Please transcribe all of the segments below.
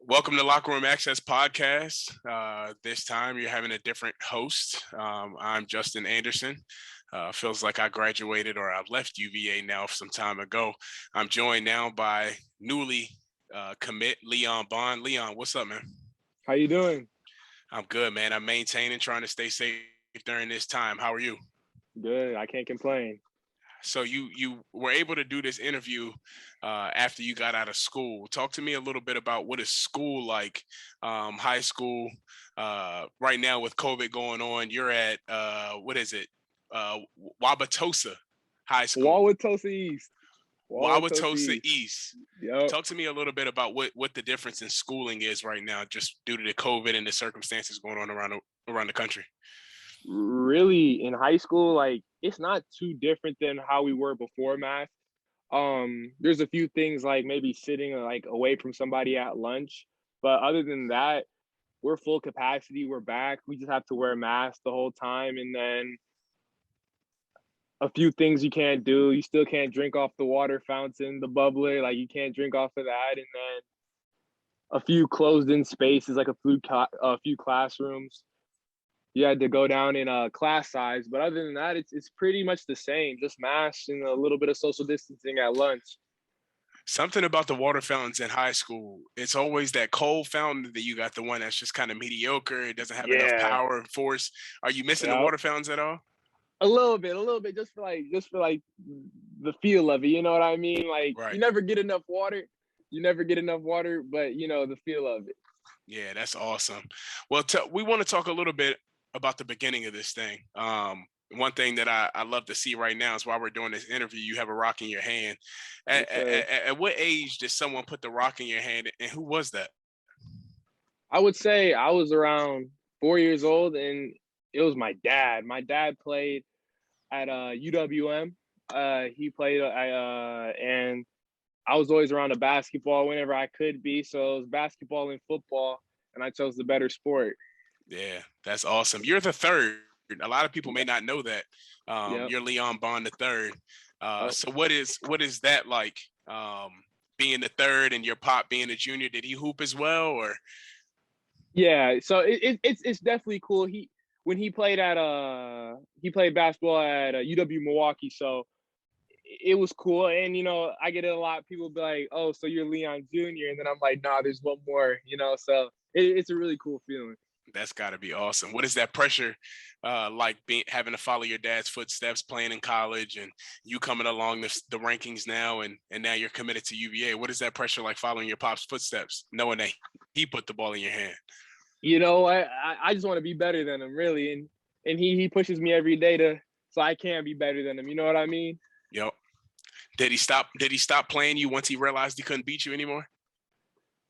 Welcome to Locker Room Access Podcast. This time you're having a different host. I'm Justin Anderson. Feels like I graduated or I've left UVA now some time ago. I'm joined now by newly commit Leon Bond. Leon, what's up, man? How you doing? I'm good, man. I'm maintaining, trying to stay safe during this time. How are you? Good. I can't complain. So you were able to do this interview after you got out of school. Talk to me a little bit about what is school like, high school. Right now with COVID going on, you're at what is it? Wauwatosa High School, Wauwatosa East. Wauwatosa Wauwatosa East. East. Yep. Talk to me a little bit about what the difference in schooling is right now, just due to the COVID and the circumstances going on around the country. Really, in high school, like it's not too different than how we were before math. There's a few things like maybe sitting like away from somebody at lunch, but other than that, we're full capacity. We're back. We just have to wear masks the whole time, and then a few things you can't do. You still can't drink off the water fountain, the bubbler. Like you can't drink off of that, and then a few closed-in spaces, like a few classrooms. You had to go down in class size, but other than that, it's pretty much the same. Just masks and a little bit of social distancing at lunch. Something about the water fountains in high school. It's always that cold fountain that you got the one that's just kind of mediocre. It doesn't have enough Yeah, power and force. Are you missing the yeah, water fountains at all? a little bit, just for like the feel of it. You know what I mean? Like Right. you never get enough water. You never get enough water, but you know the feel of it. Yeah, that's awesome. Well, we want to talk a little bit about the beginning of this thing. One thing that I love to see right now is while we're doing this interview, you have a rock in your hand. Yes, sir. At what age did someone put the rock in your hand, and who was that? I would say I was around 4 years old, and it was my dad. My dad played at UWM. He played, and I was always around the basketball whenever I could be. So it was basketball and football, and I chose the better sport. Yeah, that's awesome. You're the third. A lot of people may Yep. not know that. Yep. You're Leon Bond the third. Oh. So what is that like? Being the third and your pop being a junior, did he hoop as well, or? Yeah. So it's definitely cool. He played basketball at UW Milwaukee. So it was cool. And I get it a lot. People be like, "Oh, so you're Leon Jr." And then I'm like, "Nah, there's one more." So it's a really cool feeling. That's got to be awesome. What is that pressure like having to follow your dad's footsteps, playing in college, and you coming along the rankings now, and now you're committed to UVA? What is that pressure like following your pop's footsteps, knowing that he put the ball in your hand? I just want to be better than him, really, and he pushes me every day so I can be better than him. You know what I mean? Yep. Did he stop playing you once he realized he couldn't beat you anymore?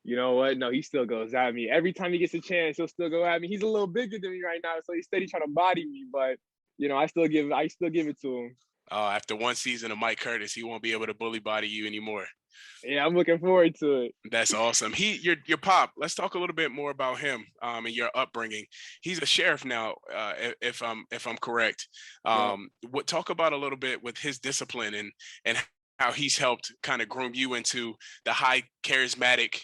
You know what? No, he still goes at me every time he gets a chance. He'll still go at me. He's a little bigger than me right now, so he's steady trying to body me. But I still give it to him. After one season of Mike Curtis, he won't be able to bully body you anymore. Yeah, I'm looking forward to it. That's awesome. Your pop. Let's talk a little bit more about him and your upbringing. He's a sheriff now, if I'm correct. Yeah. What talk about a little bit with his discipline and how he's helped kind of groom you into the high charismatic,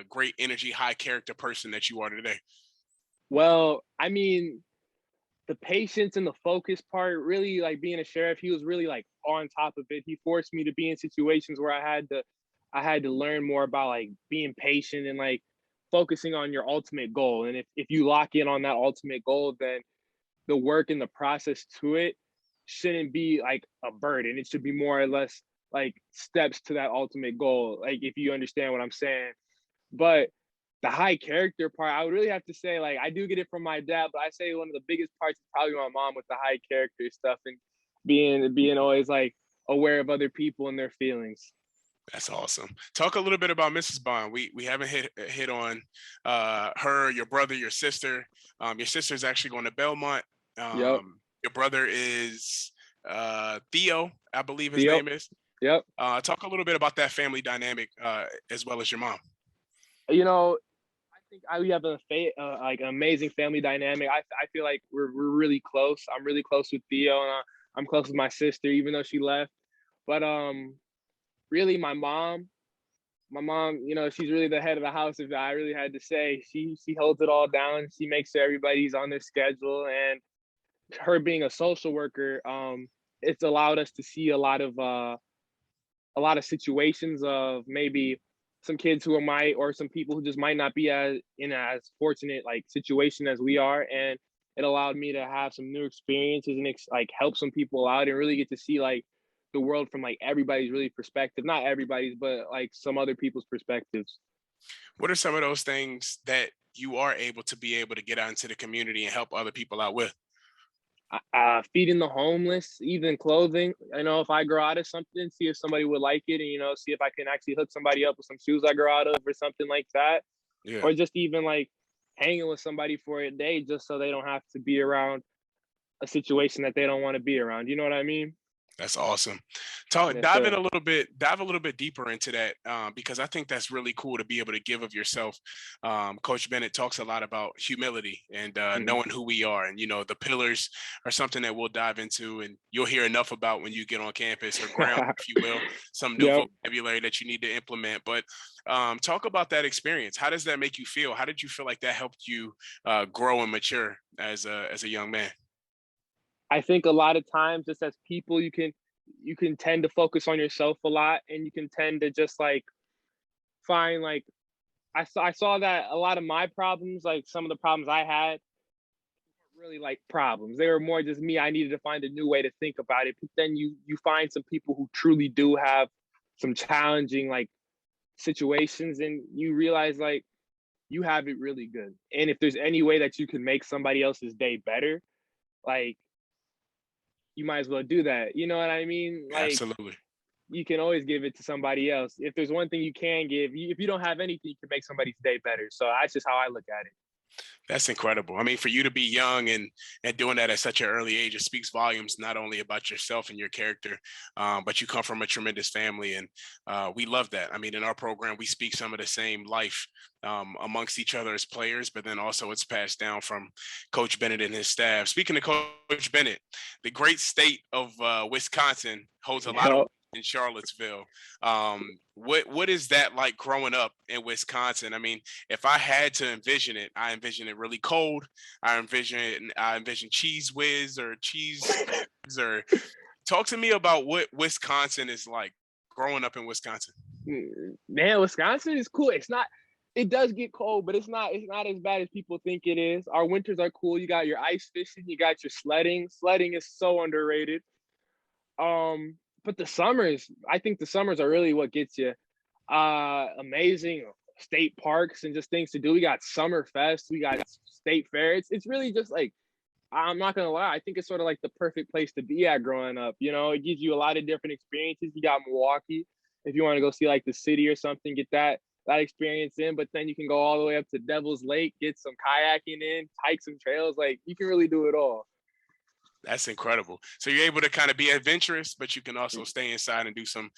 great energy, high character person that you are today. Well, I mean, the patience and the focus part, really, like being a sheriff, he was really like on top of it. He forced me to be in situations where I had to learn more about like being patient and like focusing on your ultimate goal. And if you lock in on that ultimate goal, then the work and the process to it shouldn't be like a burden. It should be more or less like steps to that ultimate goal. Like if you understand what I'm saying. But the high character part, I would really have to say, like, I do get it from my dad, but I say one of the biggest parts is probably my mom with the high character stuff and being always like aware of other people and their feelings. That's awesome. Talk a little bit about Mrs. Bond. We haven't hit on her, your brother, your sister. Your sister is actually going to Belmont. Yep. Your brother is Theo, I believe his Yep. name is. Yep. Talk a little bit about that family dynamic as well as your mom. You know, I think we have like an amazing family dynamic. I feel like we're really close. I'm really close with Theo, and I'm close with my sister, even though she left. But really, my mom, my mom, she's really the head of the house. If I really had to say, she holds it all down. She makes sure everybody's on their schedule, and her being a social worker, it's allowed us to see a lot of situations of maybe some kids who might, or some people who just might not be as in as fortunate like situation as we are, and it allowed me to have some new experiences and like help some people out and really get to see like the world from like everybody's really perspective, not everybody's, but like some other people's perspectives. What are some of those things that you are able to be able to get out into the community and help other people out with? Feeding the homeless, even clothing. If I grow out of something, see if somebody would like it, and see if I can actually hook somebody up with some shoes I grow out of or something like that, Yeah. or just even like hanging with somebody for a day just so they don't have to be around a situation that they don't want to be around. You know what I mean? That's awesome. Talk Yes, dive in sir. a little bit, dive a little bit deeper into that because I think that's really cool to be able to give of yourself. Coach Bennett talks a lot about humility and Mhm. knowing who we are, and the pillars are something that we'll dive into, and you'll hear enough about when you get on campus or ground, if you will, some new Yep. vocabulary that you need to implement. But talk about that experience. How does that make you feel? How did you feel like that helped you grow and mature as a young man? I think a lot of times, just as people, you can tend to focus on yourself a lot, and you can tend to just like find like I saw that a lot of my problems, like some of the problems I had, really like problems. They were more just me. I needed to find a new way to think about it. But then you find some people who truly do have some challenging like situations, and you realize like you have it really good. And if there's any way that you can make somebody else's day better, like you might as well do that. You know what I mean? Like Absolutely. you can always give it to somebody else. If there's one thing you can give, if you don't have anything, you can make somebody's day better. So that's just how I look at it. That's incredible. I mean, for you to be young and doing that at such an early age, it speaks volumes not only about yourself and your character, but you come from a tremendous family, and we love that. I mean, in our program, we speak some of the same life amongst each other as players, but then also it's passed down from Coach Bennett and his staff. Speaking of Coach Bennett, the great state of Wisconsin holds a lot of Yep. in Charlottesville. What is that like growing up in Wisconsin? I mean, if I had to envision it, I envision it really cold. I envision cheese whiz or cheese or talk to me about what Wisconsin is like growing up in Wisconsin. Man, Wisconsin is cool. It's not. It does get cold, but it's not. It's not as bad as people think it is. Our winters are cool. You got your ice fishing. You got your sledding. Sledding is so underrated. But the summers, I think the summers are really what gets you. Amazing state parks and just things to do. We got summer fest. We got state fair. It's really just like, I'm not gonna lie. I think it's sort of like the perfect place to be at growing up. It gives you a lot of different experiences. You got Milwaukee, if you want to go see like the city or something, get that experience in. But then you can go all the way up to Devil's Lake, get some kayaking in, hike some trails. Like you can really do it all. That's incredible. So you're able to kind of be adventurous, but you can also stay inside and do some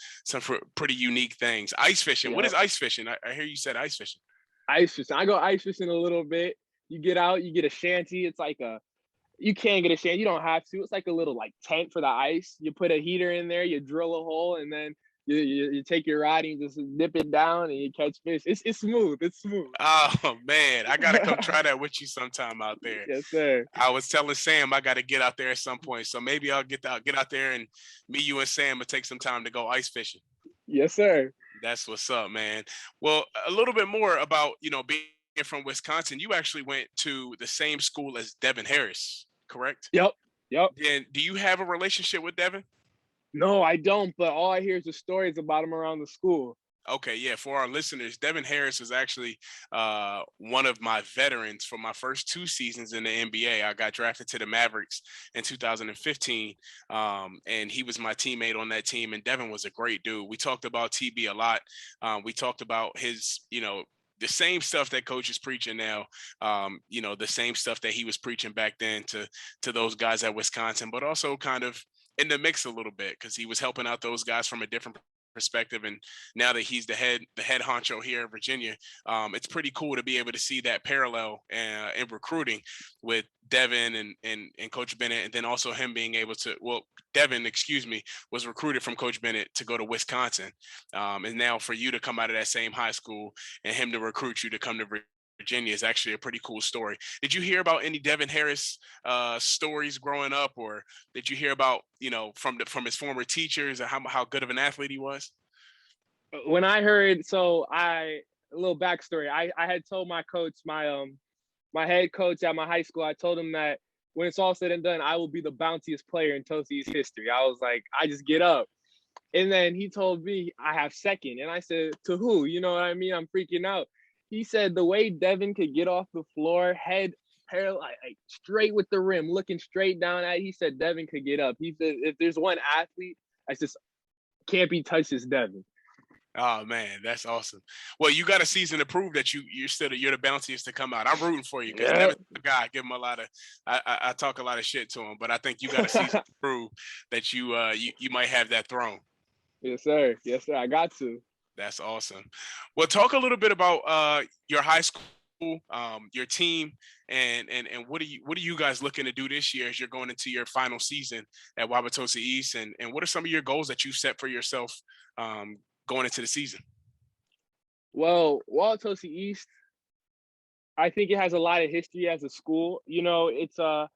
pretty unique things. Ice fishing. What is Yep. ice fishing? I hear you said ice fishing. Ice fishing. I go ice fishing a little bit. You get out, you get a shanty. It's like a You can get a shanty. You don't have to. It's like a little like tent for the ice. You put a heater in there, you drill a hole, and then you take your rod and you just dip it down and you catch fish. It's smooth. It's smooth. Oh man, I gotta come try that with you sometime out there. Yes, sir. I was telling Sam I got to get out there at some point, so maybe I'll get out there and me, you, and Sam will take some time to go ice fishing. Yes, sir. That's what's up, man. Well, a little bit more about being from Wisconsin. You actually went to the same school as Devin Harris, correct? Yep. Yep. And do you have a relationship with Devin? No, I don't. But all I hear is the stories about him around the school. Okay, yeah. For our listeners, Devin Harris was actually one of my veterans for my first two seasons in the NBA. I got drafted to the Mavericks in 2015, and he was my teammate on that team. And Devin was a great dude. We talked about TB a lot. We talked about his, the same stuff that coach is preaching now. The same stuff that he was preaching back then to those guys at Wisconsin, but also kind of in the mix a little bit because he was helping out those guys from a different perspective. And now that he's the head honcho here in Virginia, it's pretty cool to be able to see that parallel in recruiting with Devin and Coach Bennett, and then also him being able to, well, Devin, excuse me, was recruited from Coach Bennett to go to Wisconsin, and now for you to come out of that same high school and him to recruit you to come to Virginia is actually a pretty cool story. Did you hear about any Devin Harris stories growing up, or did you hear about, from his former teachers and how good of an athlete he was? When I heard, a little backstory. I had told my coach, my head coach at my high school, I told him that when it's all said and done, I will be the bountiest player in Tosa East history. I was like, I just get up. And then he told me I have second. And I said, to who? You know what I mean? I'm freaking out. He said the way Devin could get off the floor, head parallel, like straight with the rim, looking straight down at it, he said Devin could get up. He said if there's one athlete that's just can't be touched, it's Devin. Oh man, that's awesome. Well, you got a season to prove that you're the bounciest to come out. I'm rooting for you because Yeah. Devin's a guy. I give him a lot of I talk a lot of shit to him, but I think you got a season to prove that you might have that throne. Yes, sir. Yes, sir. I got to. That's awesome. Well, talk a little bit about your high school, your team, and what are you guys looking to do this year as you're going into your final season at Wauwatosa East, and what are some of your goals that you set for yourself going into the season? Well, Wauwatosa East, I think it has a lot of history as a school. It's a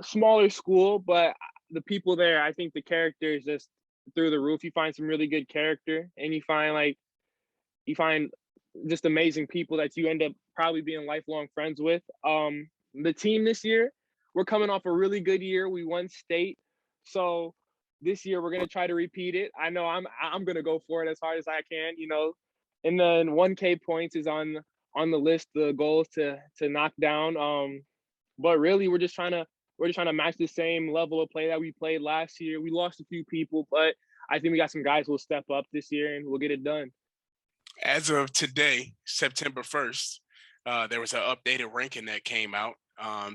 smaller school, but the people there, I think the character is just through the roof. You find some really good character, and you find just amazing people that you end up probably being lifelong friends with. The team this year, we're coming off a really good year. We won state, so this year we're gonna try to repeat it. I know I'm gonna go for it as hard as I can, And then 1K points is on the list. The goal is to knock down. But really, we're just trying to match the same level of play that we played last year. We lost a few people, but I think we got some guys who will step up this year and we'll get it done. As of today, September 1st, there was an updated ranking that came out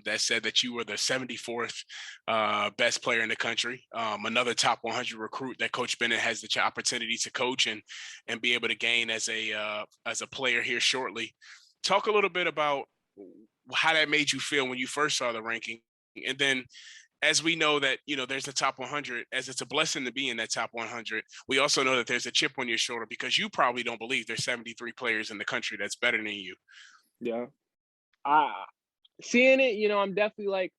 that said that you were the 74th best player in the country. Another top 100 recruit that Coach Bennett has the opportunity to coach and be able to gain as a player here shortly. Talk a little bit about how that made you feel when you first saw the ranking, and then as we know that there's the top 100, as it's a blessing to be in that top 100, we also know that there's a chip on your shoulder because you probably don't believe there's 73 players in the country that's better than you. Yeah. I Seeing it, I'm definitely like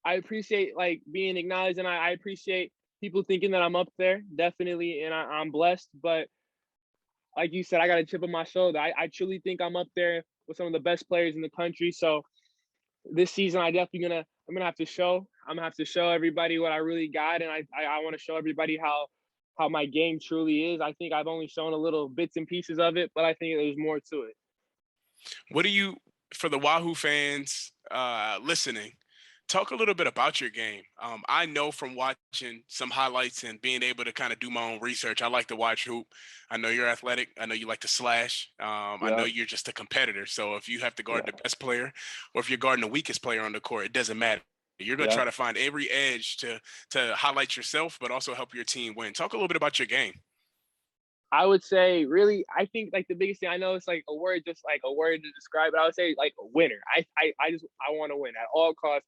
I appreciate like being acknowledged, and I appreciate people thinking that I'm up there, definitely, and I'm blessed. But like you said, I got a chip on my shoulder. I truly think I'm up there with some of the best players in the country. So this season, I'm gonna have to show. I'm gonna have to show everybody what I really got, and I want to show everybody how my game truly is. I think I've only shown a little bits and pieces of it, but I think there's more to it. What do you, for the Wahoo fans listening, talk a little bit about your game? I know from watching some highlights and being able to kind of do my own research, I like to watch hoop. I know you're athletic. I know you like to slash. I know Yeah, you're just a competitor. So if you have to guard the yeah, best player or if you're guarding the weakest player on the court, it doesn't matter. You're going to yeah. try to find every edge to highlight yourself, but also help your team win. Talk a little bit about your game. I would say really, I think like the biggest thing I know it's like a word, just like a word to describe it. I would say like a winner. I want to win at all costs.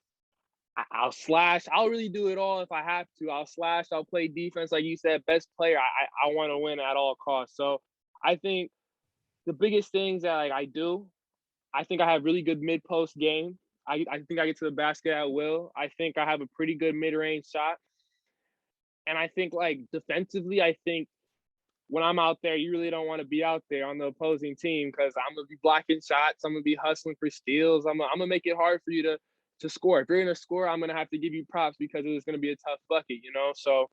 I'll slash. I'll really do it all if I have to. I'll slash. I'll play defense, like you said, best player. I want to win at all costs. So I think the biggest things that like I do, I think I have really good mid post game. I think I get to the basket at will. I think I have a pretty good mid range shot, and I think like defensively, I think when I'm out there, you really don't want to be out there on the opposing team because I'm gonna be blocking shots. I'm gonna be hustling for steals. I'm gonna make it hard for you to score. If you're gonna score, I'm gonna have to give you props because it's gonna be a tough bucket. So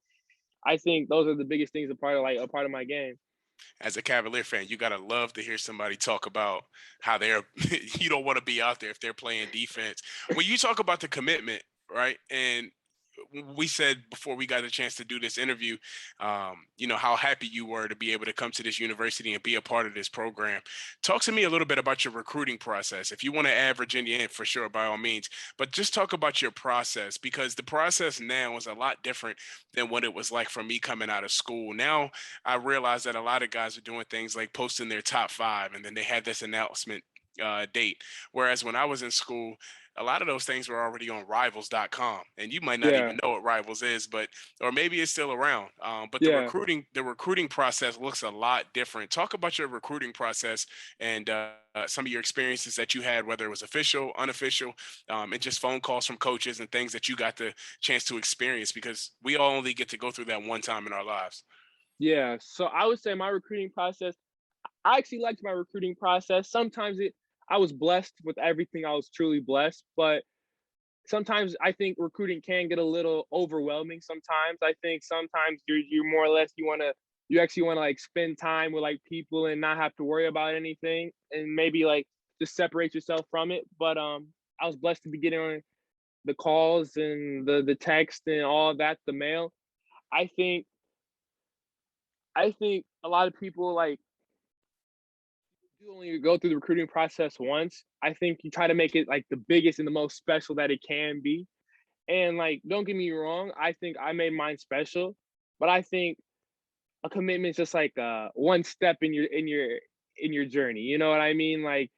I think those are the biggest things a part of my game. As a Cavalier fan, you gotta love to hear somebody talk about how they're you don't want to be out there if they're playing defense. When you talk about the commitment, right? And we said before we got a chance to do this interview, you know, how happy you were to be able to come to this university and be a part of this program. Talk to me a little bit about your recruiting process. If you want to add Virginia in, for sure, by all means, but just talk about your process, because the process now is a lot different than what it was like for me coming out of school. Now I realize that a lot of guys are doing things like posting their top five, and then they had this announcement date. Whereas when I was in school, a lot of those things were already on rivals.com, and you might not Yeah, even know what rivals is, but or maybe it's still around. But yeah. the recruiting process looks a lot different. Talk about your recruiting process and some of your experiences that you had, whether it was official, unofficial, and just phone calls from coaches and things that you got the chance to experience, because we all only get to go through that one time in our lives. Yeah, so I would say my recruiting process, I actually liked my recruiting process. Sometimes I was blessed with everything. I was truly blessed, but sometimes I think recruiting can get a little overwhelming. Sometimes I think sometimes you're more or less you actually want to like spend time with like people and not have to worry about anything, and maybe like just separate yourself from it. But I was blessed to be getting on the calls and the text and all of that, the mail. I think I think a lot of people like you only go through the recruiting process once. I think you try to make it like the biggest and the most special that it can be. And like, don't get me wrong, I think I made mine special, but I think a commitment is just like one step in your journey. You know what I mean? Like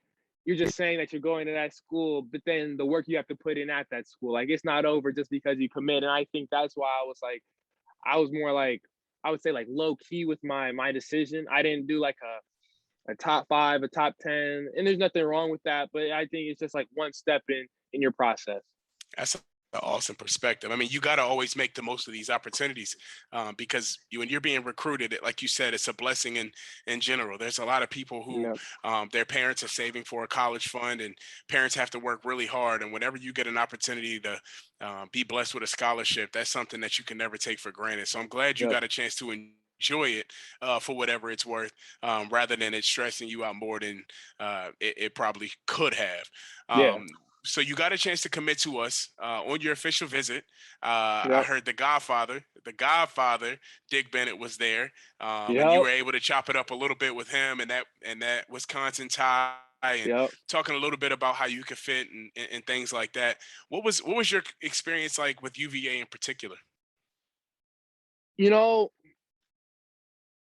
you're just saying that you're going to that school, but then the work you have to put in at that school, like it's not over just because you commit. And I think that's why I was more like I would say like low key with my decision. I didn't do like a top five, a top 10, and there's nothing wrong with that. But I think it's just like one step in your process. That's an awesome perspective. I mean, you got to always make the most of these opportunities, because when you're being recruited, like you said, it's a blessing in general. There's a lot of people who Yeah, their parents are saving for a college fund, and parents have to work really hard. And whenever you get an opportunity to be blessed with a scholarship, that's something that you can never take for granted. So I'm glad you yep, got a chance to enjoy it for whatever it's worth, rather than it stressing you out more than it probably could have. yeah, Um, so you got a chance to commit to us on your official visit. I yep, heard the Godfather, Dick Bennett was there, and you yep, were able to chop it up a little bit with him and that Wisconsin tie, and yep. talking a little bit about how you could fit and things like that. What was your experience like with UVA in particular? You know,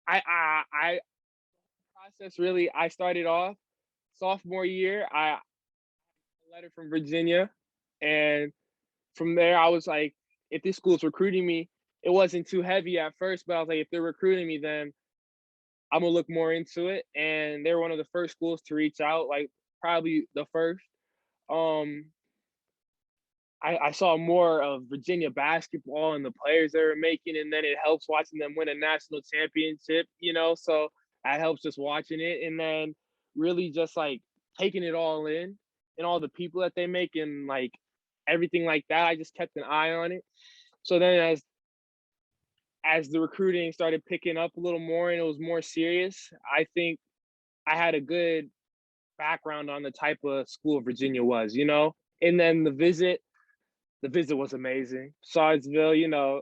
I process really. I started off sophomore year. I a letter from Virginia, and from there I was like, if this school's recruiting me, it wasn't too heavy at first, but I was like, if they're recruiting me, then I'm gonna look more into it. And they're one of the first schools to reach out, like probably the first. Um, I saw more of Virginia basketball and the players they were making, and then it helps watching them win a national championship, you know. So that helps just watching it, and then really just like taking it all in and all the people that they make and like everything like that. I just kept an eye on it. So then as the recruiting started picking up a little more and it was more serious, I think I had a good background on the type of school Virginia was, you know. And then the visit was amazing. Shardsville, you know,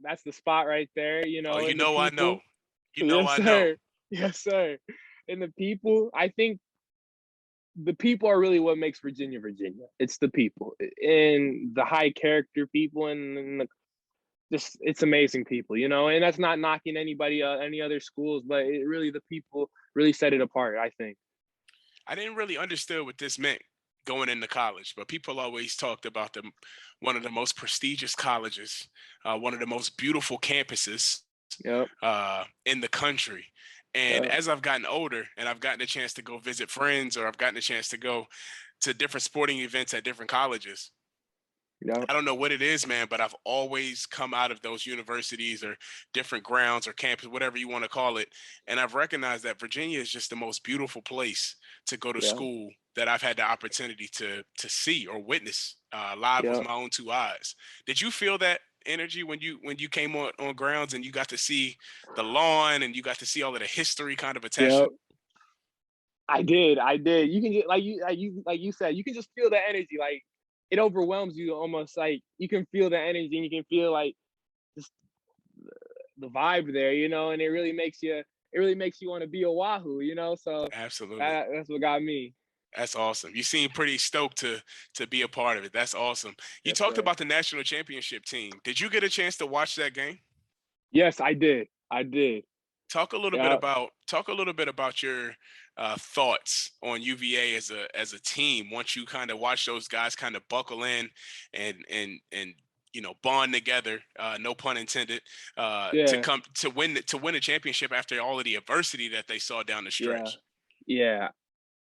that's the spot right there, you Oh, know, you and the know I people. know. You know Yes, I know. sir. Yes, sir. And the people, I think the people are really what makes Virginia Virginia. It's the people and the high character people and the, just it's amazing people, you know. And that's not knocking anybody, any other schools, but it really the people really set it apart. I think. I didn't really understand what this meant going into college, but people always talked about them, one of the most prestigious colleges, one of the most beautiful campuses Yep. in the country. And Yep. as I've gotten older and I've gotten a chance to go visit friends, or I've gotten a chance to go to different sporting events at different colleges, Yep. I don't know what it is, man, but I've always come out of those universities or different grounds or campus, whatever you want to call it. And I've recognized that Virginia is just the most beautiful place to go to Yep. school that I've had the opportunity to see or witness live with Yep. my own two eyes. Did you feel that energy when you came on grounds and you got to see the lawn and you got to see all of the history kind of attached to? Yep. I did. I did. You can get like you said, you can just feel the energy. Like it overwhelms you almost. Like you can feel the energy and you can feel like just the vibe there, and it really makes you want to be Oahu. So Absolutely. that's what got me. That's awesome. You seem pretty stoked to be a part of it. That's awesome. You Yes, talked sir. about the national championship team. Did you get a chance to watch that game? Yes, I did. I did. Yeah. Talk a little bit about your thoughts on UVA as a team once you kind of watch those guys kind of buckle in and bond together. No pun intended. To Yeah. come to win a championship after all of the adversity that they saw down the Yeah. stretch. Yeah.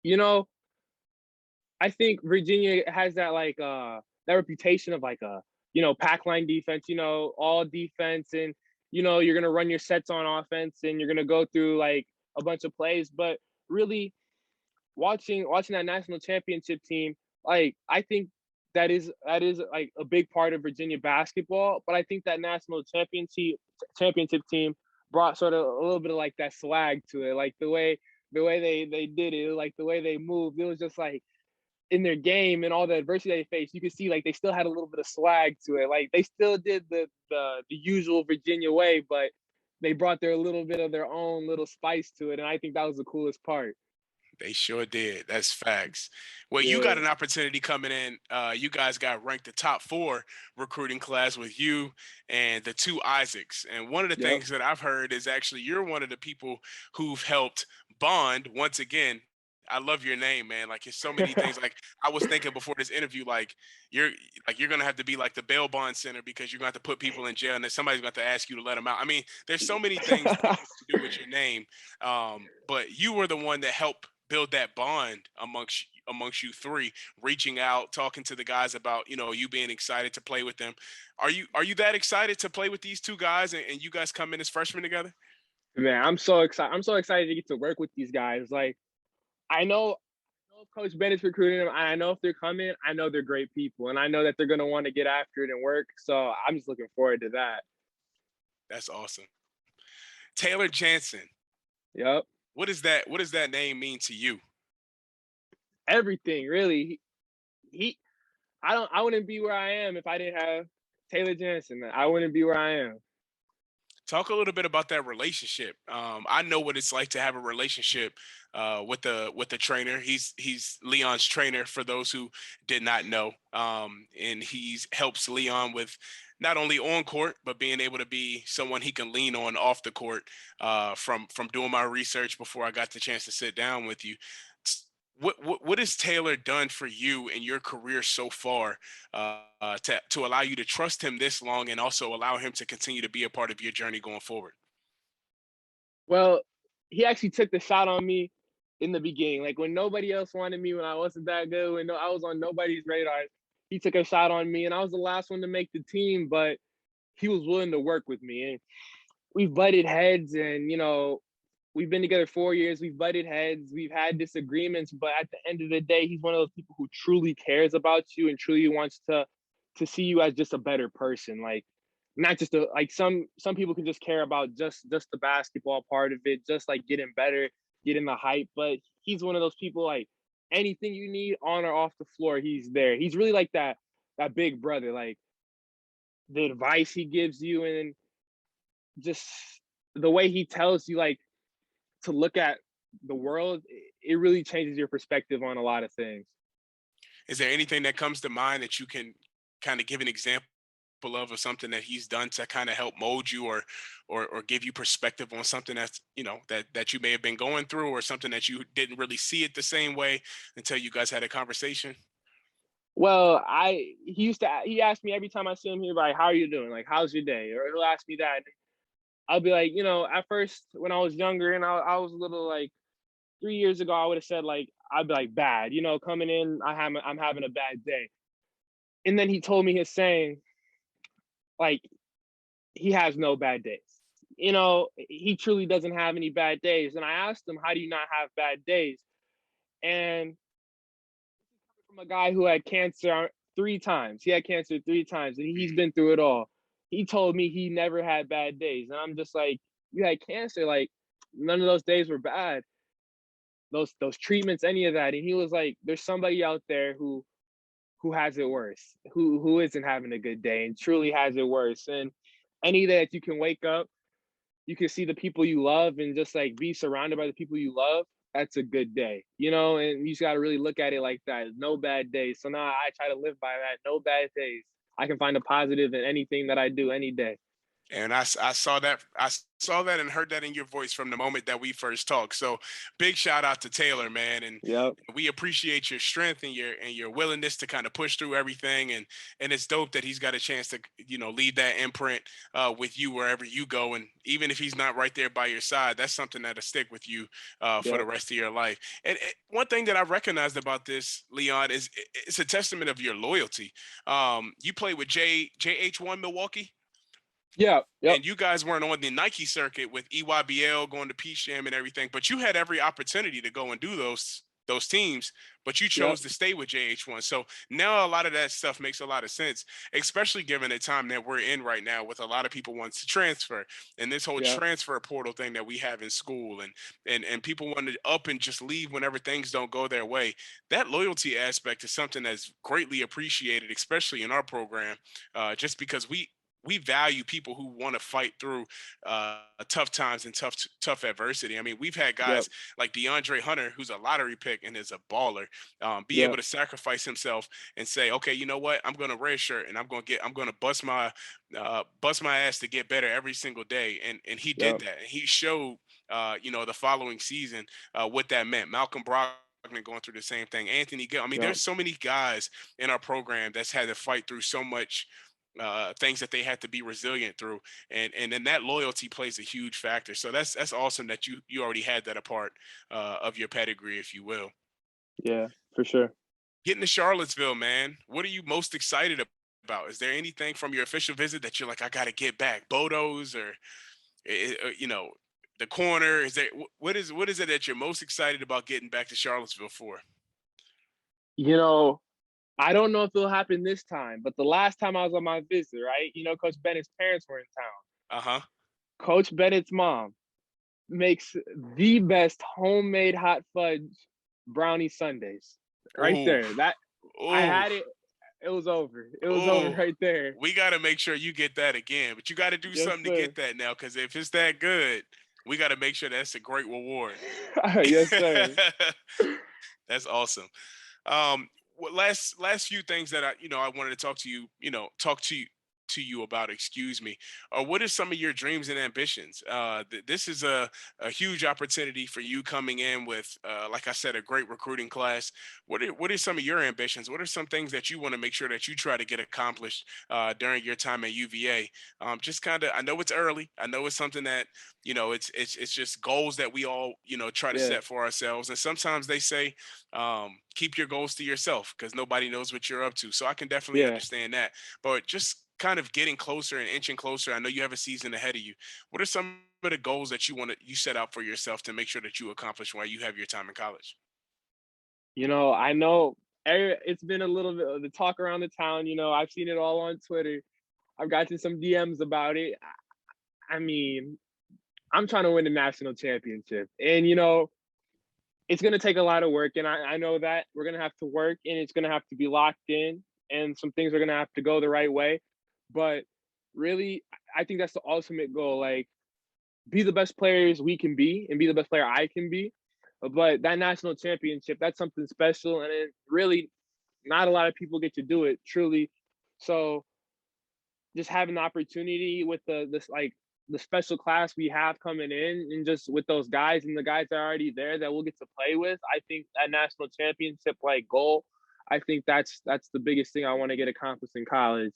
You know, I think Virginia has that reputation of like a pack line defense, all defense, and you're gonna run your sets on offense and you're gonna go through like a bunch of plays. But really watching that national championship team, like I think that is like a big part of Virginia basketball. But I think that national championship team brought sort of a little bit of like that swag to it, like the way they did it, like the way they moved. It was just like in their game and all the adversity they faced, you could see like they still had a little bit of swag to it. Like they still did the usual Virginia way, but they brought their little bit of their own little spice to it. And I think that was the coolest part. They sure did. That's facts. Well, you got Yeah. an opportunity coming in. You guys got ranked the top four recruiting class with you and the two Isaacs. And one of the Yep. things that I've heard is actually you're one of the people who've helped bond once again. I love your name, man. Like, there's so many things. Like, I was thinking before this interview, you're you're gonna have to be like the bail bond center because you're gonna have to put people in jail, and then somebody's gonna have to ask you to let them out. I mean, there's so many things that people can do with your name, but you were the one that helped build that bond amongst you three, reaching out, talking to the guys about you being excited to play with them. Are you that excited to play with these two guys and you guys come in as freshmen together? Man, I'm so excited. I'm so excited to get to work with these guys. Like I know Coach Bennett's recruiting them. I know if they're coming, I know they're great people, and I know that they're gonna want to get after it and work. So I'm just looking forward to that. That's awesome. Taylor Jansen, Yep. what does that name mean to you? Everything really. He I wouldn't be where I am if I didn't have Taylor Jansen. I wouldn't be where I am. Talk a little bit about that relationship. I know what it's like to have a relationship with the trainer. He's Leon's trainer for those who did not know, and he's helps Leon with not only on court but being able to be someone he can lean on off the court. From doing my research before I got the chance to sit down with you, what has Taylor done for you in your career so far to allow you to trust him this long and also allow him to continue to be a part of your journey going forward? Well, he actually took the shot on me in the beginning, like when nobody else wanted me, when I wasn't that good, when I was on nobody's radar. He took a shot on me, and I was the last one to make the team, but he was willing to work with me, and we've butted heads, and we've been together 4 years. We've butted heads. We've had disagreements, but at the end of the day, he's one of those people who truly cares about you and truly wants to see you as just a better person. Like not just a like some people can just care about just the basketball part of it, just like getting better, getting the hype. But he's one of those people like anything you need on or off the floor, he's there. He's really like that big brother. Like the advice he gives you and just the way he tells you like to look at the world, it really changes your perspective on a lot of things. Is there anything that comes to mind that you can kind of give an example of or something that he's done to kind of help mold you or give you perspective on something that's that you may have been going through or something that you didn't really see it the same way until you guys had a conversation? Well, he asked me every time I see him, he's like, "How are you doing? Like, how's your day?" Or he'll ask me that. And I'll be like, at first when I was younger and I was a little like 3 years ago, I would have said like I'd be like bad, coming in, I'm having a bad day. And then he told me his saying, like, he has no bad days. He truly doesn't have any bad days. And I asked him, how do you not have bad days? And from a guy who had cancer 3 times. He had cancer 3 times, and he's Mhm. been through it all. He told me he never had bad days, and I'm just like, you had cancer, like none of those days were bad. Those treatments, any of that, and he was like, there's somebody out there who who has it worse, who isn't having a good day and truly has it worse. And any day that you can wake up, you can see the people you love and just like be surrounded by the people you love, that's a good day, you know? And you just got to really look at it like that. No bad days. So now I try to live by that. No bad days. I can find a positive in anything that I do any day. And I saw that saw that and heard that in your voice from the moment that we first talked. So big shout out to Taylor, man, and Yep. we appreciate your strength and your willingness to kind of push through everything. And it's dope that he's got a chance to leave that imprint with you wherever you go. And even if he's not right there by your side, that's something that'll stick with you for the Yep. rest of your life. And one thing that I recognized about this, Leon, is it's a testament of your loyalty. You play with JH1 Milwaukee, Yeah. Yep. and you guys weren't on the Nike circuit with EYBL going to Peace Jam and everything, but you had every opportunity to go and do those teams, but you Yep. chose to stay with JH1. So now a lot of that stuff makes a lot of sense, especially given the time that we're in right now with a lot of people wants to transfer and this whole Yep. transfer portal thing that we have in school, and people want to up and just leave whenever things don't go their way. That loyalty aspect is something that's greatly appreciated, especially in our program, just because we value people who want to fight through tough times and tough adversity. I mean, we've had Yep. guys like DeAndre Hunter, who's a lottery pick and is a baller, be able Yep. to sacrifice himself and say, okay, you know what, I'm going to redshirt and I'm going to bust my ass to get better every single day, and he did Yep. that. And he showed, the following season what that meant. Malcolm Brogdon going through the same thing. Anthony Gill. I mean, Yep. there's so many guys in our program that's had to fight through so much things that they had to be resilient through, and then that loyalty plays a huge factor. So that's awesome that you already had that a part of your pedigree, if you will. Yeah. For sure. Getting to Charlottesville, man, what are you most excited about? Is there anything from your official visit that you're like, I got to get back? Bodos or the corner? Is there what is it that you're most excited about getting back to Charlottesville for? You know, I don't know if it'll happen this time, but the last time I was on my visit, right? You know, Coach Bennett's parents were in town. Uh huh. Coach Bennett's mom makes the best homemade hot fudge brownie sundaes. Right Ooh, there. That I ooh, had it. It was over. It was over ooh. right there. We got to make sure you get that again, but you got to do Yes, something to sir. get that now, because if it's that good, we got to make sure that's a great reward. Yes, sir. That's awesome. Last few things that I wanted to talk to you about, excuse me, or what are some of your dreams and ambitions? This is a huge opportunity for you coming in with, like I said, a great recruiting class. What are some of your ambitions? What are some things that you want to make sure that you try to get accomplished during your time at UVA? Just kind of, I know it's early. I know it's something that it's just goals that we all try to Yeah. set for ourselves, and sometimes they say, keep your goals to yourself because nobody knows what you're up to. So I can definitely Yeah. understand that. But just kind of getting closer and inching closer. I know you have a season ahead of you. What are some of the goals that you set out for yourself to make sure that you accomplish while you have your time in college? I know it's been a little bit of the talk around the town. I've seen it all on Twitter. I've gotten some DMs about it. I mean, I'm trying to win the national championship. And, it's going to take a lot of work. And I know that we're going to have to work and it's going to have to be locked in. And some things are going to have to go the right way. But really, I think that's the ultimate goal. Like, be the best players we can be and be the best player I can be. But that national championship, that's something special. And it really, not a lot of people get to do it truly. So just having the opportunity with the special class we have coming in and just with those guys and the guys that are already there that we'll get to play with, I think that national championship like goal, I think that's the biggest thing I want to get accomplished in college.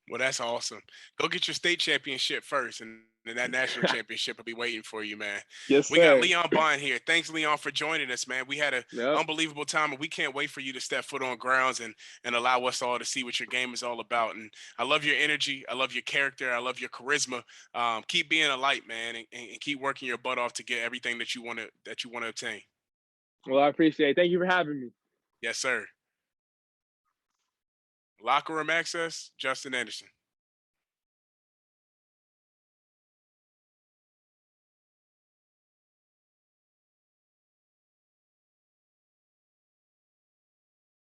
Well, that's awesome. Go get your state championship first, and then that national championship will be waiting for you, man. Yes, We got sir. Leon Bond here. Thanks, Leon, for joining us, man. We had an Yep. unbelievable time, and we can't wait for you to step foot on grounds and allow us all to see what your game is all about. And I love your energy. I love your character. I love your charisma. Keep being a light, man, and keep working your butt off to get everything that you want to obtain. Well, I appreciate it. Thank you for having me. Yes, sir. Locker room access, Justin Anderson.